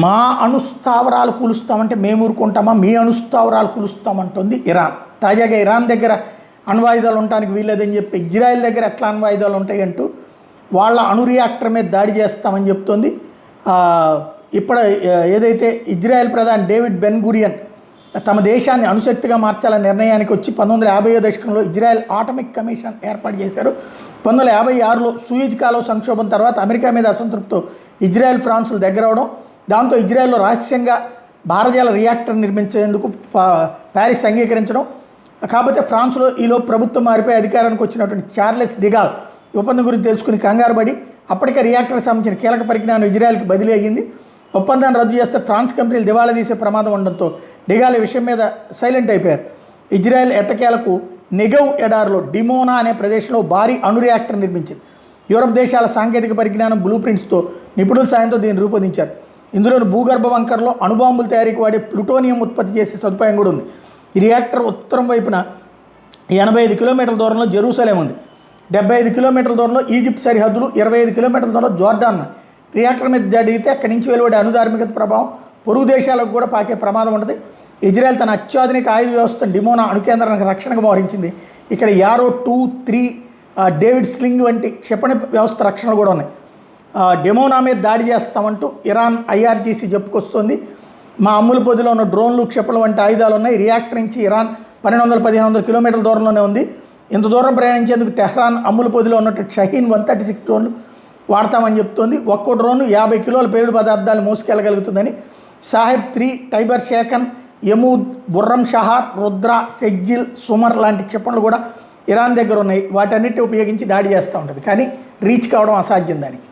మా అణుస్థావరాలు కూలుస్తామంటే మేము ఊరుకుంటామా, మీ అణుస్థావరాలు కూలుస్తామంటుంది ఇరాన్. తాజాగా ఇరాన్ దగ్గర అణ్వాయుధాలు ఉండటానికి వీల్లేదని చెప్పి ఇజ్రాయెల్ దగ్గర ఎట్లా అణ్వాయుధాలు ఉంటాయి అంటూ వాళ్ళ అణు రియాక్టర్ మీద దాడి చేస్తామని చెప్తోంది. ఇప్పుడు ఏదైతే ఇజ్రాయెల్ ప్రధాని డేవిడ్ బెన్ గురియన్ తమ దేశాన్ని అణుశక్తిగా మార్చాలనే నిర్ణయానికి వచ్చి 1950 దశకంలో ఇజ్రాయెల్ ఆటమిక్ కమిషన్ ఏర్పాటు చేశారు. 1956లో సూయిజ్ కాలువ సంక్షోభం తర్వాత అమెరికా మీద అసంతృప్తితో ఇజ్రాయెల్ ఫ్రాన్స్లు దగ్గరవడం, దాంతో ఇజ్రాయెల్లో రహస్యంగా భారజాల రియాక్టర్ నిర్మించేందుకు ప్యారిస్ అంగీకరించడం. కాకపోతే ఫ్రాన్స్లో ఈలో ప్రభుత్వం మారిపోయి అధికారానికి వచ్చినటువంటి చార్లెస్ డిగాల్ ఒప్పందం గురించి తెలుసుకుని కంగారుపడి అప్పటికే రియాక్టర్కి సంబంధించిన కీలక పరిజ్ఞానం ఇజ్రాయెల్కి బదిలీ అయ్యింది. ఒప్పందాన్ని రద్దు చేస్తే ఫ్రాన్స్ కంపెనీలు దివాళా తీసే ప్రమాదం ఉండడంతో డిగాల్ ఈ విషయం మీద సైలెంట్ అయిపోయారు. ఇజ్రాయెల్ ఎట్టకేలకు నెగవ్ ఎడార్లో డిమోనా అనే ప్రదేశంలో భారీ అణు రియాక్టర్ నిర్మించింది. యూరప్ దేశాల సాంకేతిక పరిజ్ఞానం బ్లూ ప్రింట్స్తో నిపుణుల సాయంతో దీన్ని రూపొందించారు. ఇందులోని భూగర్భ వంకర్లో అణుబాంబుల తయారీకి వాడే ప్లూటోనియం ఉత్పత్తి చేసే సదుపాయం కూడా ఉంది. ఈ రియాక్టర్ ఉత్తరం వైపున 85 కిలోమీటర్ల దూరంలో జెరూసలేం ఉంది. 75 కిలోమీటర్ల దూరంలో ఈజిప్ట్ సరిహద్దులు, 25 కిలోమీటర్ల దూరంలో జోర్డాన్. రియాక్టర్ మీద జరిగితే అక్కడి నుంచి వెలువడే అణుధార్మికత ప్రభావం పొరుగు దేశాలకు కూడా పాకే ప్రమాదం ఉంటుంది. ఇజ్రాయెల్ తన అత్యాధునిక ఆయుధ వ్యవస్థను డిమోనా అణు కేంద్రానికి రక్షణకు మోహరించింది. ఇక్కడ యారో 2, 3 డేవిడ్ స్లింగ్ వంటి క్షిపణి వ్యవస్థ రక్షణలు కూడా ఉన్నాయి. డిమోనా మీద దాడి చేస్తామంటూ ఇరాన్ ఐఆర్జీసీ చెప్పుకొస్తోంది. మా అమ్ముల పొదిలో ఉన్న డ్రోన్లు, క్షిపణులు వంటి ఆయుధాలు ఉన్నాయి. రియాక్టర్ నుంచి ఇరాన్ 1200-1500 కిలోమీటర్ల దూరంలోనే ఉంది. ఇంత దూరం ప్రయాణించేందుకు టెహ్రాన్ అమ్ముల పొదిలో ఉన్నట్టు షహీన్ 136 డ్రోన్లు వాడతామని చెప్తోంది. ఒక్కో డ్రోన్ 50 కిలోల పేలుడు పదార్థాలు మోసుకెళ్ళగలుగుతుందని. సాహెబ్ 3, టైబర్ షేఖన్, యమూద్, బుర్రం షహార్, రుద్ర, సెజ్జిల్, సుమర్ లాంటి క్షిపణులు కూడా ఇరాన్ దగ్గర ఉన్నాయి. వాటన్నిటి ఉపయోగించి దాడి చేస్తూ ఉంటుంది, కానీ రీచ్ కావడం అసాధ్యం దానికి.